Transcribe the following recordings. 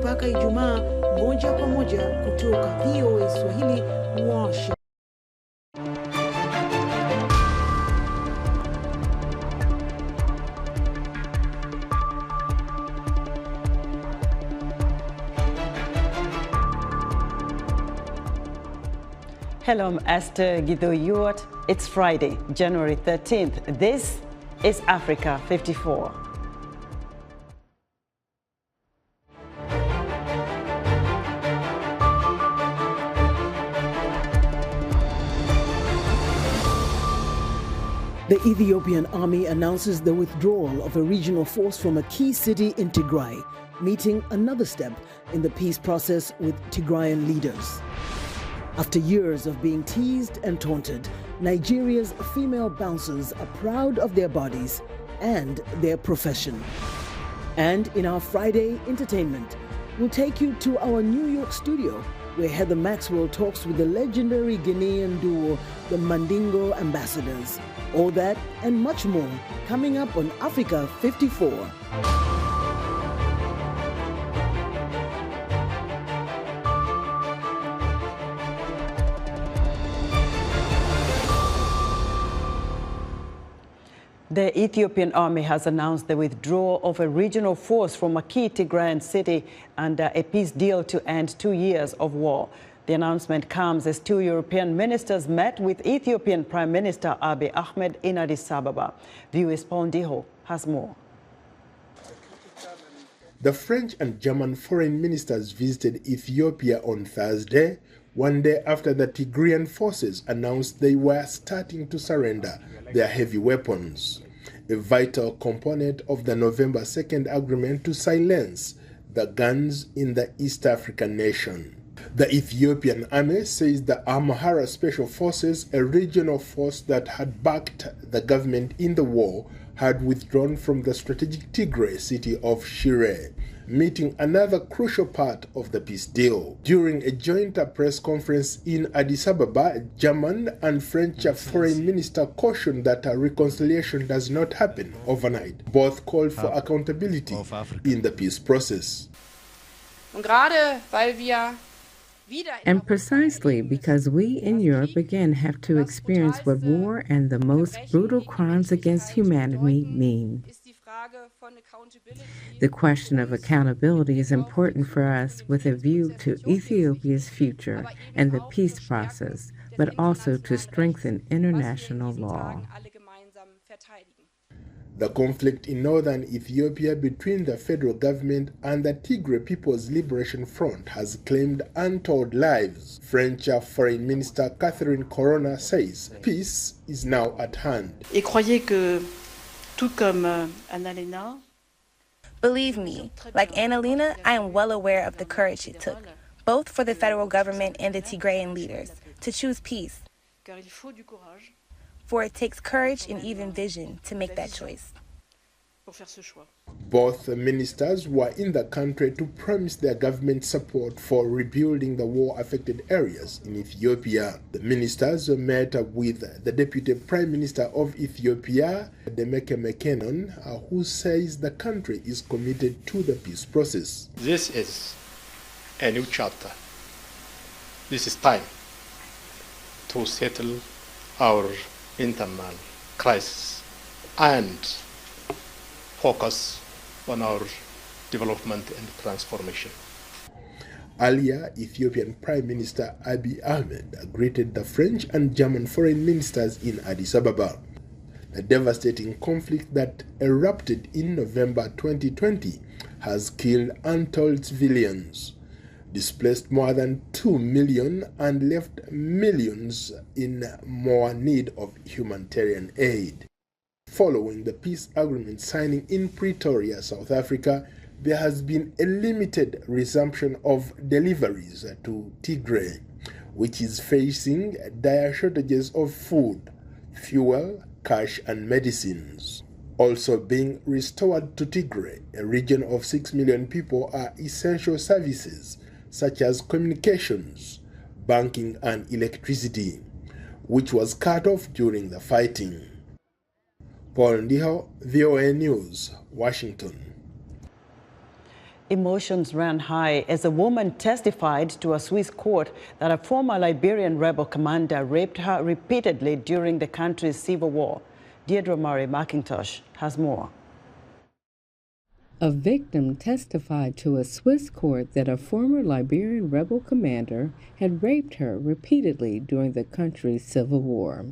mpaka Ijumaa, moja kwa moja kutoka VOA Swahili, Washington. Hello, I'm Esther Guido-Yuart. It's Friday, January 13th. This is Africa 54. The Ethiopian army announces the withdrawal of a regional force from a key city in Tigray, meeting another step in the peace process with Tigrayan leaders. After years of being teased and taunted, Nigeria's female bouncers are proud of their bodies and their profession. And in our Friday entertainment, we'll take you to our New York studio, where Heather Maxwell talks with the legendary Guinean duo, the Mandingo Ambassadors. All that and much more coming up on Africa 54. The Ethiopian army has announced the withdrawal of a regional force from a key Tigrayan city under a peace deal to end 2 years of war. The announcement comes as 2 European ministers met with Ethiopian Prime Minister Abiy Ahmed in Addis Ababa. VOA's Paul Ndiho has more. The French and German foreign ministers visited Ethiopia on Thursday, one day after the Tigrayan forces announced they were starting to surrender their heavy weapons, a vital component of the November 2nd agreement to silence the guns in the East African nation. The Ethiopian army says the Amhara special forces, a regional force that had backed the government in the war, had withdrawn from the strategic Tigray city of Shire, meeting another crucial part of the peace deal. During a joint press conference in Addis Ababa, German and French foreign minister cautioned that a reconciliation does not happen overnight. Both called for accountability in the peace process. And precisely because we in Europe again have to experience what war and the most brutal crimes against humanity mean. The question of accountability is important for us with a view to Ethiopia's future and the peace process, but also to strengthen international law. The conflict in northern Ethiopia between the federal government and the Tigray People's Liberation Front has claimed untold lives. French Foreign Minister Catherine Corona says peace is now at hand. Believe me, like Annalena, I am well aware of the courage it took, both for the federal government and the Tigrayan leaders, to choose peace. For it takes courage and even vision to make that choice. Both ministers were in the country to promise their government support for rebuilding the war-affected areas in Ethiopia. The ministers met with the Deputy Prime Minister of Ethiopia, Demeke Mekonnen, who says the country is committed to the peace process. This is a new chapter. This is time to settle our internal crisis and focus on our development and transformation. Earlier, Ethiopian Prime Minister Abiy Ahmed greeted the French and German foreign ministers in Addis Ababa. The devastating conflict that erupted in November 2020 has killed untold civilians, displaced more than 2 million, and left millions in more need of humanitarian aid. Following the peace agreement signing in Pretoria, South Africa, there has been a limited resumption of deliveries to Tigray, which is facing dire shortages of food, fuel, cash, and medicines. Also being restored to Tigray, a region of 6 million people, are essential services such as communications, banking, and electricity, which was cut off during the fighting. Paul Ndiho, VOA News, Washington. Emotions ran high as a woman testified to a Swiss court that a former Liberian rebel commander raped her repeatedly during the country's civil war. Deirdre Murray McIntosh has more. A victim testified to a Swiss court that a former Liberian rebel commander had raped her repeatedly during the country's civil war.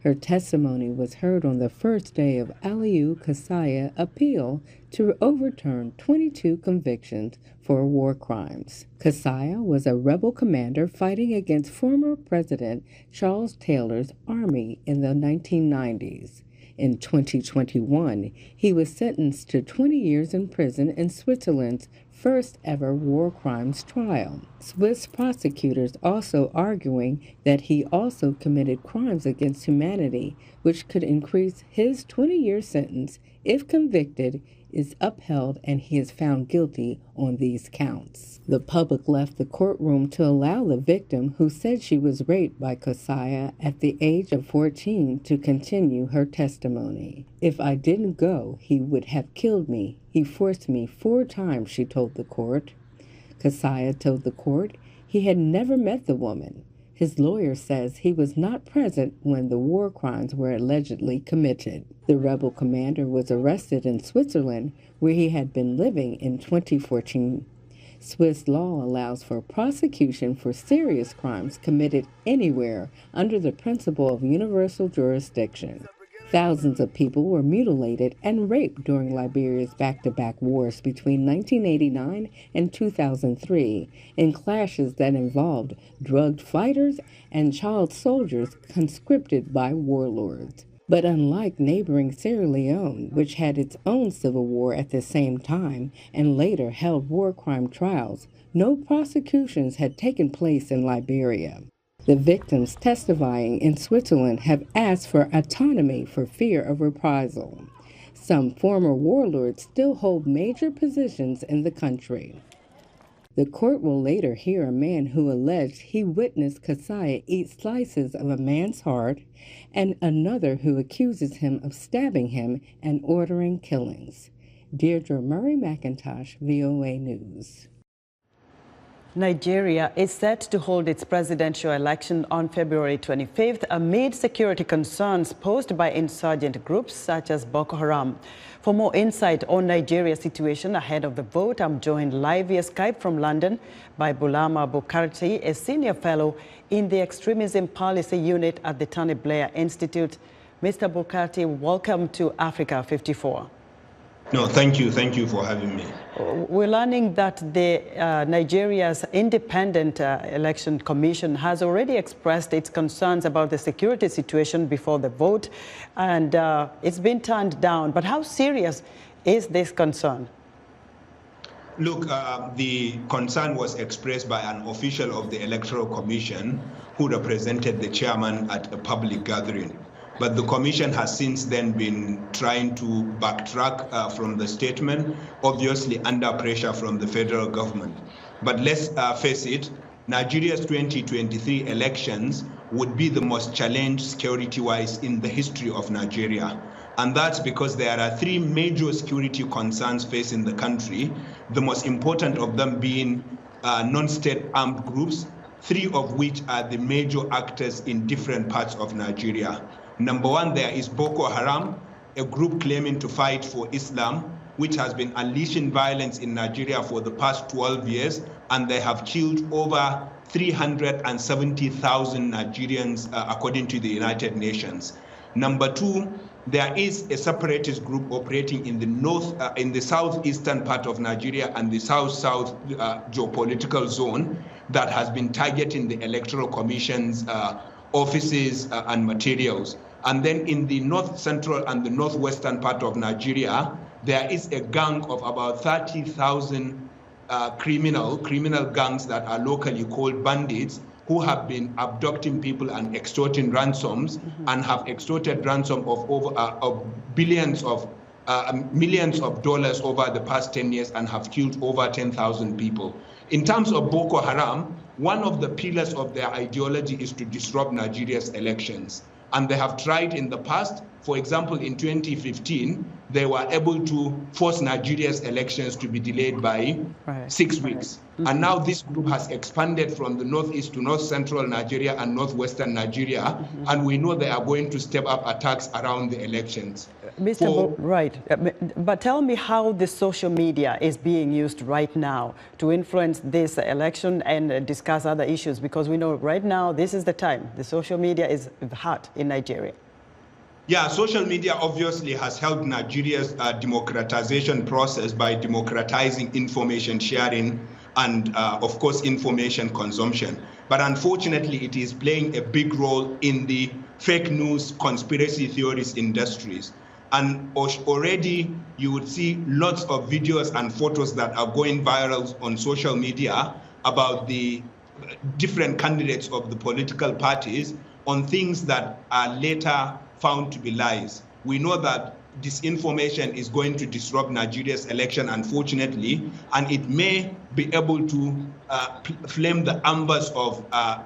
Her testimony was heard on the first day of Aliou Kassai's appeal to overturn 22 convictions for war crimes. Kassai was a rebel commander fighting against former President Charles Taylor's army in the 1990s. In 2021, he was sentenced to 20 years in prison in Switzerland's first ever war crimes trial. Swiss prosecutors also arguing that he also committed crimes against humanity, which could increase his 20-year sentence if convicted is upheld and he is found guilty on these counts. The public left the courtroom to allow the victim, who said she was raped by Kassai at the age of 14, to continue her testimony. "If I didn't go, he would have killed me. He forced me 4 times, she told the court. Kassai told the court he had never met the woman. His lawyer says he was not present when the war crimes were allegedly committed. The rebel commander was arrested in Switzerland, where he had been living in 2014. Swiss law allows for prosecution for serious crimes committed anywhere under the principle of universal jurisdiction. Thousands of people were mutilated and raped during Liberia's back-to-back wars between 1989 and 2003 in clashes that involved drugged fighters and child soldiers conscripted by warlords. But unlike neighboring Sierra Leone, which had its own civil war at the same time and later held war crime trials, no prosecutions had taken place in Liberia. The victims testifying in Switzerland have asked for autonomy for fear of reprisal. Some former warlords still hold major positions in the country. The court will later hear a man who alleged he witnessed Kassai eat slices of a man's heart, and another who accuses him of stabbing him and ordering killings. Deirdre Murray McIntosh, VOA News. Nigeria is set to hold its presidential election on February 25th amid security concerns posed by insurgent groups such as Boko Haram. For more insight on Nigeria's situation ahead of the vote, I'm joined live via Skype from London by Bulama Bukarti, a senior fellow in the Extremism Policy Unit at the Tony Blair Institute. Mr. Bukarti, welcome to Africa 54. No, thank you. Thank you for having me. We're learning that the Nigeria's Independent Election Commission has already expressed its concerns about the security situation before the vote, and it's been turned down. But how serious is this concern? Look, the concern was expressed by an official of the Electoral Commission who represented the chairman at a public gathering. But the commission has since then been trying to backtrack from the statement, obviously under pressure from the federal government. But let's face it, Nigeria's 2023 elections would be the most challenged security-wise in the history of Nigeria. And that's because there are 3 major security concerns facing the country, the most important of them being non-state armed groups, 3 of which are the major actors in different parts of Nigeria. Number 1, there is Boko Haram, a group claiming to fight for Islam, which has been unleashing violence in Nigeria for the past 12 years, and they have killed over 370,000 Nigerians, according to the United Nations. Number 2, there is a separatist group operating in the southeastern part of Nigeria and the south-south geopolitical zone that has been targeting the Electoral Commission's offices and materials. And then in the north central and the northwestern part of Nigeria, there is a gang of about 30,000 criminal gangs that are locally called bandits, who have been abducting people and extorting ransoms, and have extorted ransom of over millions of dollars over the past 10 years and have killed over 10,000 people. In terms of Boko Haram, one of the pillars of their ideology is to disrupt Nigeria's elections. And they have tried in the past. For example, in 2015, they were able to force Nigeria's elections to be delayed by 6 weeks. And now this group has expanded from the northeast to north central Nigeria and northwestern Nigeria. And we know they are going to step up attacks around the elections. But tell me how the social media is being used right now to influence this election and discuss other issues, because we know right now this is the time. The social media is hot in Nigeria. Yeah, social media obviously has helped Nigeria's democratization process by democratizing information sharing and, of course, information consumption. But unfortunately, it is playing a big role in the fake news conspiracy theories industries. And already you would see lots of videos and photos that are going viral on social media about the different candidates of the political parties on things that are later found to be lies. We know that disinformation is going to disrupt Nigeria's election, unfortunately, and it may be able to flame the embers of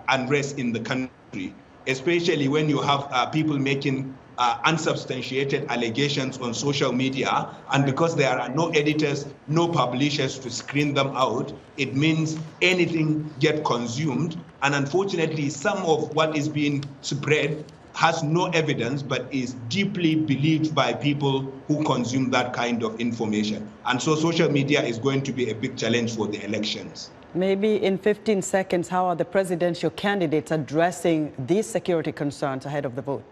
unrest in the country, especially when you have people making unsubstantiated allegations on social media, and because there are no editors, no publishers to screen them out, it means anything get consumed. And unfortunately, some of what is being spread has no evidence, but is deeply believed by people who consume that kind of information. And so social media is going to be a big challenge for the elections. Maybe in 15 seconds, how are the presidential candidates addressing these security concerns ahead of the vote?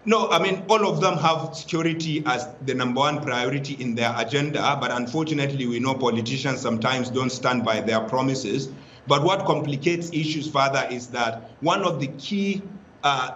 No, I mean, all of them have security as the #1 priority in their agenda, but unfortunately, we know politicians sometimes don't stand by their promises. But what complicates issues further is that one of the key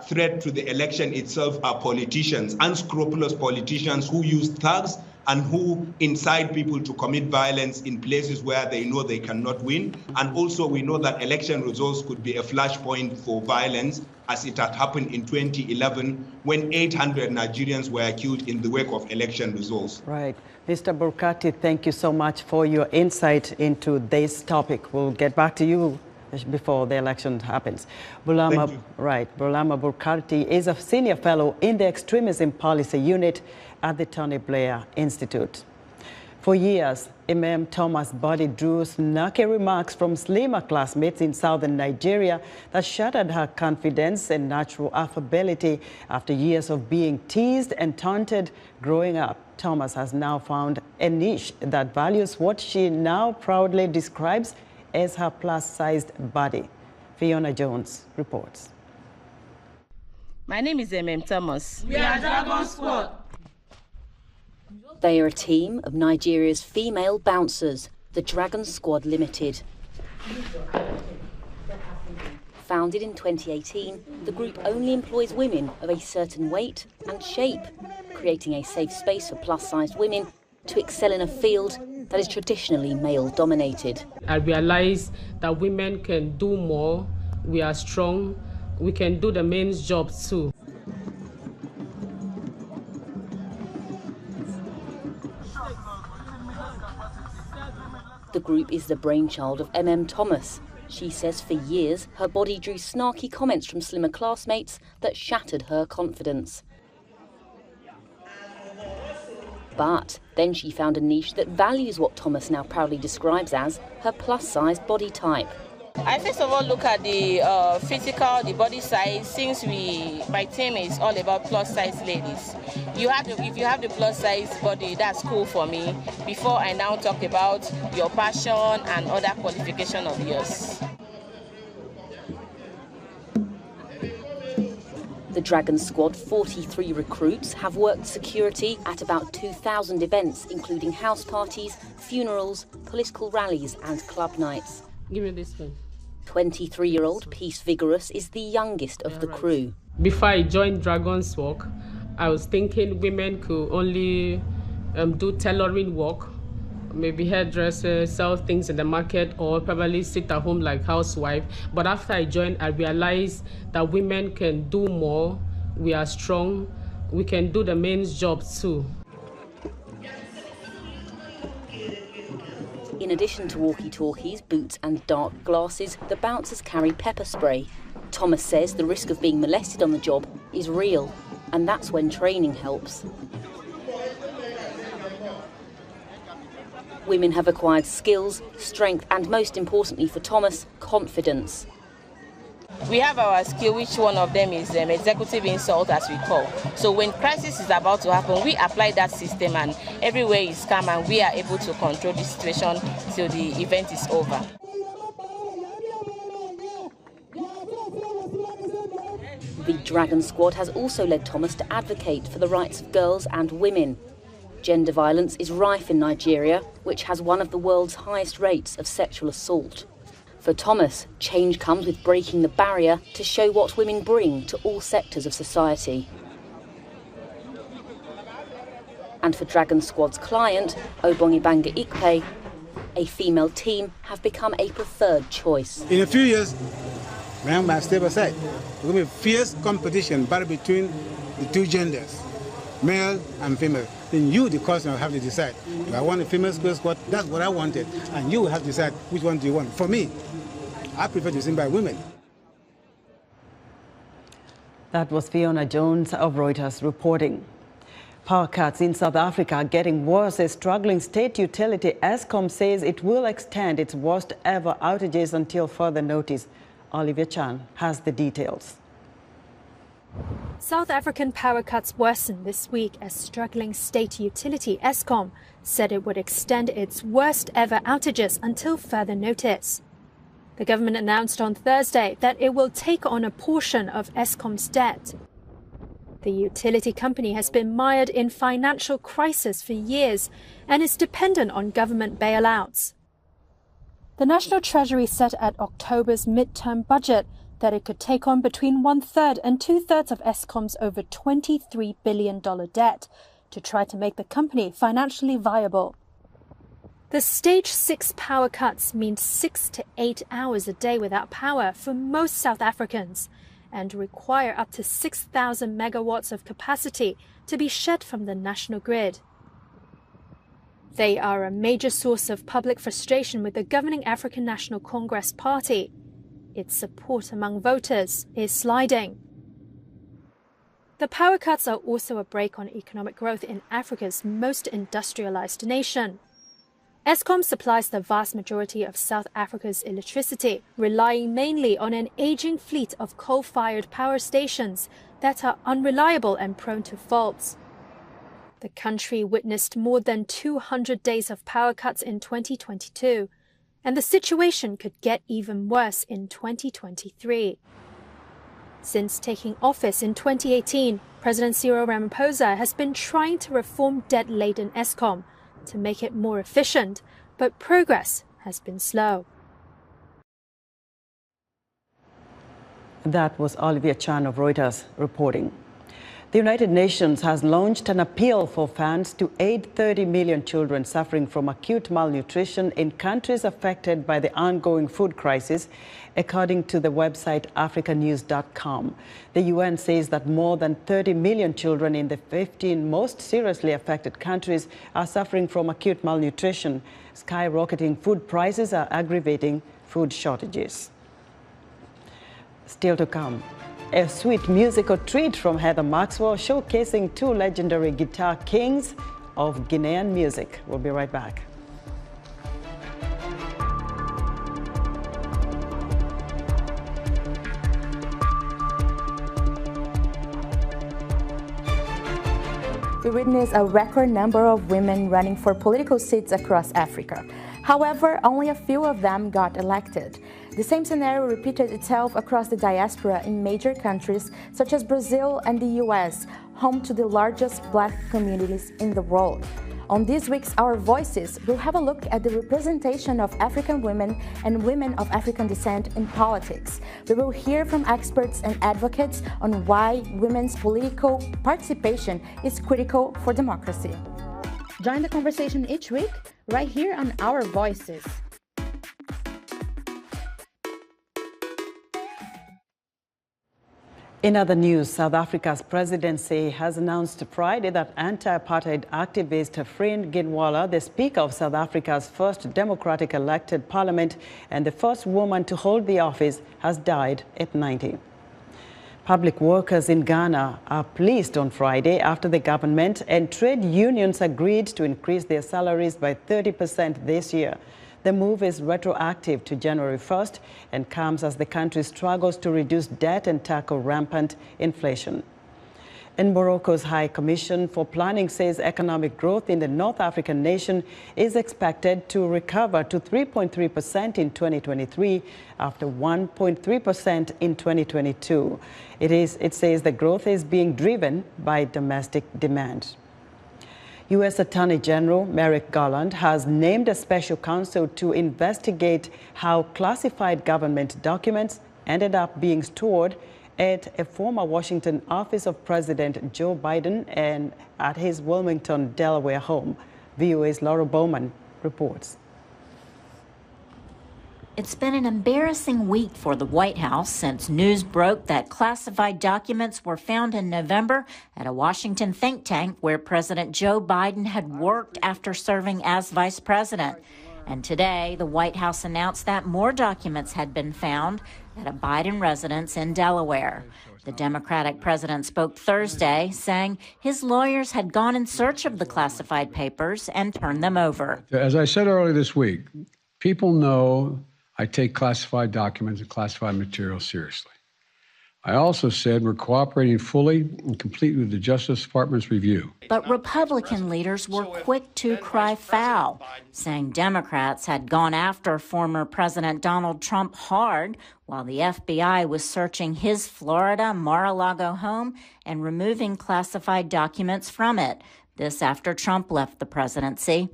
threat to the election itself are politicians, unscrupulous politicians who use thugs and who incite people to commit violence in places where they know they cannot win. And also we know that election results could be a flashpoint for violence, as it had happened in 2011 when 800 Nigerians were killed in the wake of election results. Right. Mr. Burkati, thank you so much for your insight into this topic. We'll get back to you before the election happens. Bulama Burkati is a senior fellow in the Extremism Policy Unit at the Tony Blair Institute. For years, Imam Thomas' body drew snarky remarks from slimmer classmates in southern Nigeria that shattered her confidence and natural affability after years of being teased and taunted growing up. Thomas has now found a niche that values what she now proudly describes as her plus-sized body. Fiona Jones reports. My name is Imam Thomas. We are Dragon Squad. They are a team of Nigeria's female bouncers, the Dragon Squad Limited. Founded in 2018, the group only employs women of a certain weight and shape, creating a safe space for plus-sized women to excel in a field that is traditionally male-dominated. I realized that women can do more, we are strong, we can do the men's job too. The group is the brainchild of MM Thomas. She says for years her body drew snarky comments from slimmer classmates that shattered her confidence. But then she found a niche that values what Thomas now proudly describes as her plus-sized body type. I first of all look at the physical, the body size, since my team is all about plus-size ladies. If you have the plus-size body, that's cool for me, before I now talk about your passion and other qualification of yours. The Dragon Squad 43 recruits have worked security at about 2,000 events, including house parties, funerals, political rallies and club nights. Give me this one. 23-year-old Peace Vigorous is the youngest of the crew. Before I joined Dragon's work, I was thinking women could only do tailoring work, maybe hairdressers, sell things in the market, or probably sit at home like housewife. But after I joined, I realized that women can do more, we are strong, we can do the men's job too. In addition to walkie-talkies, boots and dark glasses, the bouncers carry pepper spray. Thomas says the risk of being molested on the job is real, and that's when training helps. Women have acquired skills, strength, and most importantly for Thomas, confidence. We have our skill, which one of them is executive insult, as we call. So when crisis is about to happen, we apply that system and everywhere is calm and we are able to control the situation till the event is over. The Dragon Squad has also led Thomas to advocate for the rights of girls and women. Gender violence is rife in Nigeria, which has one of the world's highest rates of sexual assault. For Thomas, change comes with breaking the barrier to show what women bring to all sectors of society. And for Dragon Squad's client, Obongibanga Ikpe, a female team have become a preferred choice. In a few years, man must step aside. There will be fierce competition battle between the two genders, male and female. Then you, the customer, have to decide. If I want a female space squad, that's what I wanted. And you have to decide which one do you want. For me, I prefer to sing by women. That was Fiona Jones of Reuters reporting. Power cuts in South Africa are getting worse as struggling state utility Eskom says it will extend its worst ever outages until further notice. Olivia Chan has the details. South African power cuts worsened this week as struggling state utility Eskom said it would extend its worst ever outages until further notice. The government announced on Thursday that it will take on a portion of Eskom's debt. The utility company has been mired in financial crisis for years and is dependent on government bailouts. The National Treasury said at October's midterm budget that it could take on between 1/3 and 2/3 of Eskom's over $23 billion debt to try to make the company financially viable. The Stage 6 power cuts mean 6 to 8 hours a day without power for most South Africans and require up to 6,000 megawatts of capacity to be shed from the national grid. They are a major source of public frustration with the governing African National Congress Party. Its support among voters is sliding. The power cuts are also a brake on economic growth in Africa's most industrialized nation. Eskom supplies the vast majority of South Africa's electricity, relying mainly on an aging fleet of coal-fired power stations that are unreliable and prone to faults. The country witnessed more than 200 days of power cuts in 2022, and the situation could get even worse in 2023. Since taking office in 2018, President Cyril Ramaphosa has been trying to reform debt-laden Eskom to make it more efficient, but progress has been slow. That was Olivia Chan of Reuters reporting. The United Nations has launched an appeal for funds to aid 30 million children suffering from acute malnutrition in countries affected by the ongoing food crisis, according to the website africanews.com. The UN says that more than 30 million children in the 15 most seriously affected countries are suffering from acute malnutrition. Skyrocketing food prices are aggravating food shortages. Still to come, a sweet musical treat from Heather Maxwell showcasing two legendary guitar kings of Guinean music. We'll be right back. We witness a record number of women running for political seats across Africa. However, only a few of them got elected. The same scenario repeated itself across the diaspora in major countries such as Brazil and the US, home to the largest Black communities in the world. On this week's Our Voices, we'll have a look at the representation of African women and women of African descent in politics. We will hear from experts and advocates on why women's political participation is critical for democracy. Join the conversation each week right here on Our Voices. In other news, South Africa's presidency has announced Friday that anti-apartheid activist Freund Ginwala, the Speaker of South Africa's first democratic elected parliament and the first woman to hold the office, has died at 90. Public workers in Ghana are pleased on Friday after the government and trade unions agreed to increase their salaries by 30% this year. The move is retroactive to January 1st and comes as the country struggles to reduce debt and tackle rampant inflation. And Morocco's High Commission for Planning says economic growth in the North African nation is expected to recover to 3.3% in 2023 after 1.3% in 2022. It says the growth is being driven by domestic demand. U.S. Attorney General Merrick Garland has named a special counsel to investigate how classified government documents ended up being stored at a former Washington office of President Joe Biden and at his Wilmington, Delaware home. VOA's Laura Bowman reports. It's been an embarrassing week for the White House since news broke that classified documents were found in November at a Washington think tank where President Joe Biden had worked after serving as vice president. And today, the White House announced that more documents had been found at a Biden residence in Delaware. The Democratic president spoke Thursday, saying his lawyers had gone in search of the classified papers and turned them over. As I said earlier this week, people know I take classified documents and classified material seriously. I also said we're cooperating fully and completely with the Justice Department's review. But Republican leaders were quick to cry foul, saying Democrats had gone after former President Donald Trump hard while the FBI was searching his Florida Mar-a-Lago home and removing classified documents from it. This after Trump left the presidency.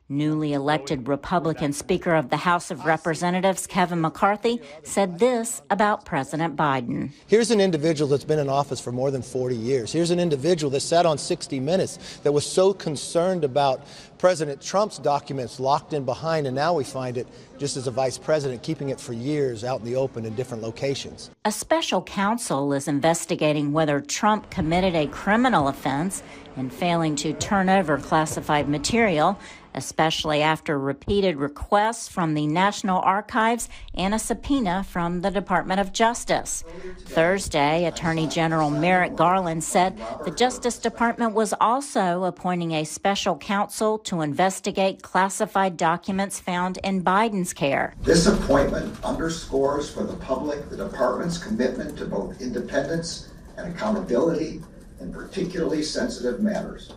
Newly elected Republican Speaker of the House of Representatives, Kevin McCarthy, said this about President Biden. Here's an individual that's been in office for more than 40 years. Here's an individual that sat on 60 Minutes that was so concerned about President Trump's documents locked in behind, and now we find it just as a vice president, keeping it for years out in the open in different locations. A special counsel is investigating whether Trump committed a criminal offense in failing to turn over classified material, especially after repeated requests from the National Archives and a subpoena from the Department of Justice. Thursday, Attorney General Merrick Garland said the Justice Department was also appointing a special counsel to investigate classified documents found in Biden's care. This appointment underscores for the public the department's commitment to both independence and accountability in particularly sensitive matters,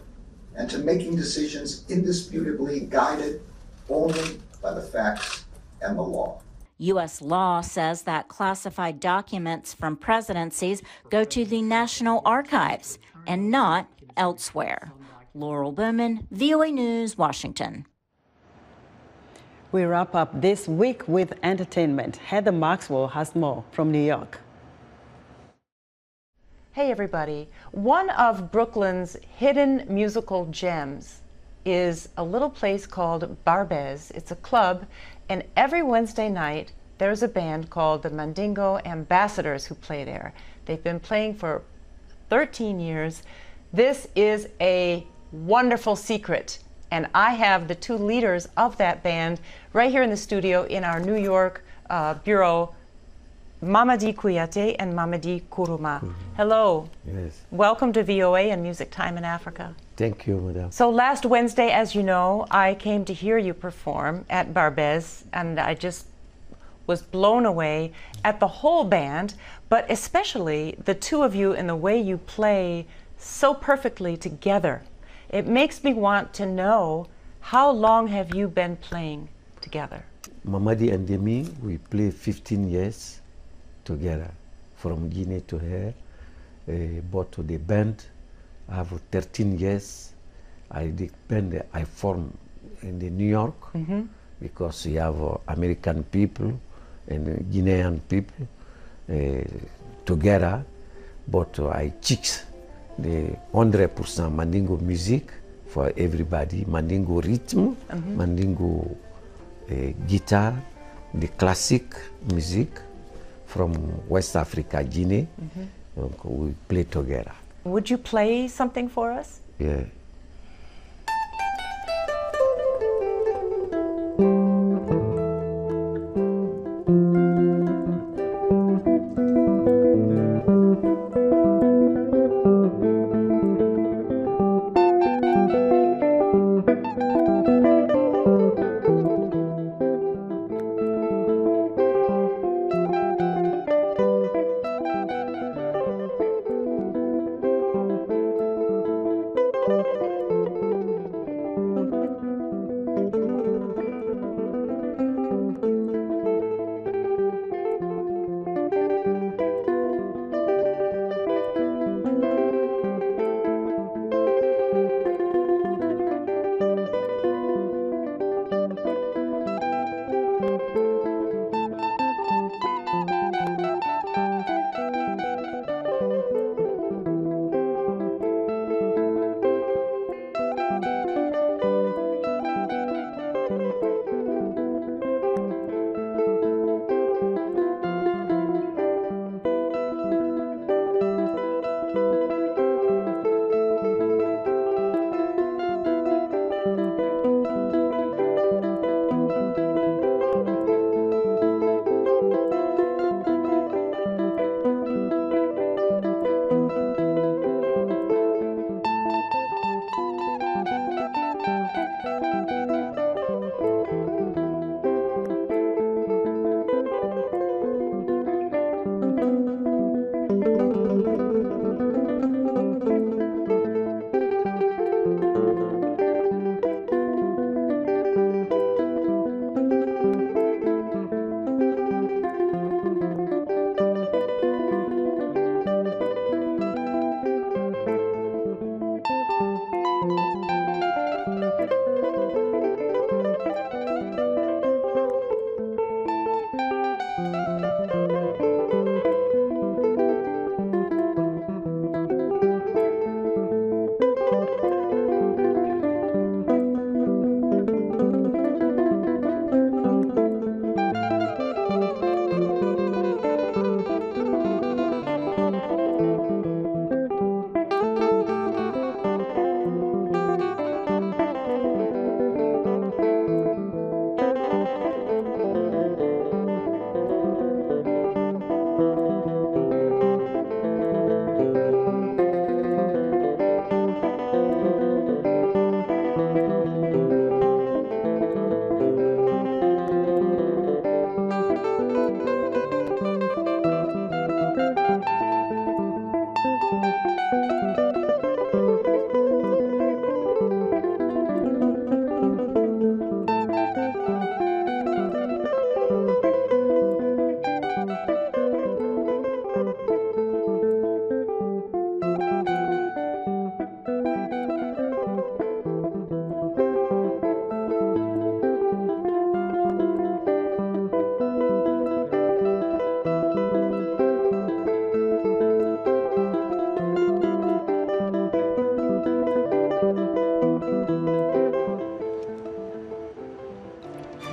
and to making decisions indisputably guided only by the facts and the law. U.S. law says that classified documents from presidencies go to the National Archives and not elsewhere. Laurel Bowman, VOA News, Washington. We wrap up this week with entertainment. Heather Maxwell has more from New York. Hey everybody. One of Brooklyn's hidden musical gems is a little place called Barbez. It's a club, and every Wednesday night there's a band called the Mandingo Ambassadors who play there. They've been playing for 13 years. This is a wonderful secret, and I have the two leaders of that band right here in the studio in our New York bureau, Mamadi Kouyaté and Mamadi Kourouma. Hello. Yes. Welcome to VOA and Music Time in Africa. Thank you, madam. So last Wednesday, as you know, I came to hear you perform at Barbez, and I just was blown away at the whole band, but especially the two of you and the way you play so perfectly together. It makes me want to know, how long have you been playing together? Mamadi and me, we play 15 years together, from Guinea to here. But the band, I have 13 years. The band I formed in the New York, because we have American people and Guinean people together. But I teach the 100% Mandingo music for everybody. Mandingo rhythm, Mandingo guitar, the classic music from West Africa, Guinea, We play together. Would you play something for us? Yeah.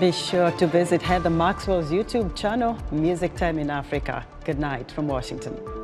Be sure to visit Heather Maxwell's YouTube channel, Music Time in Africa. Good night from Washington.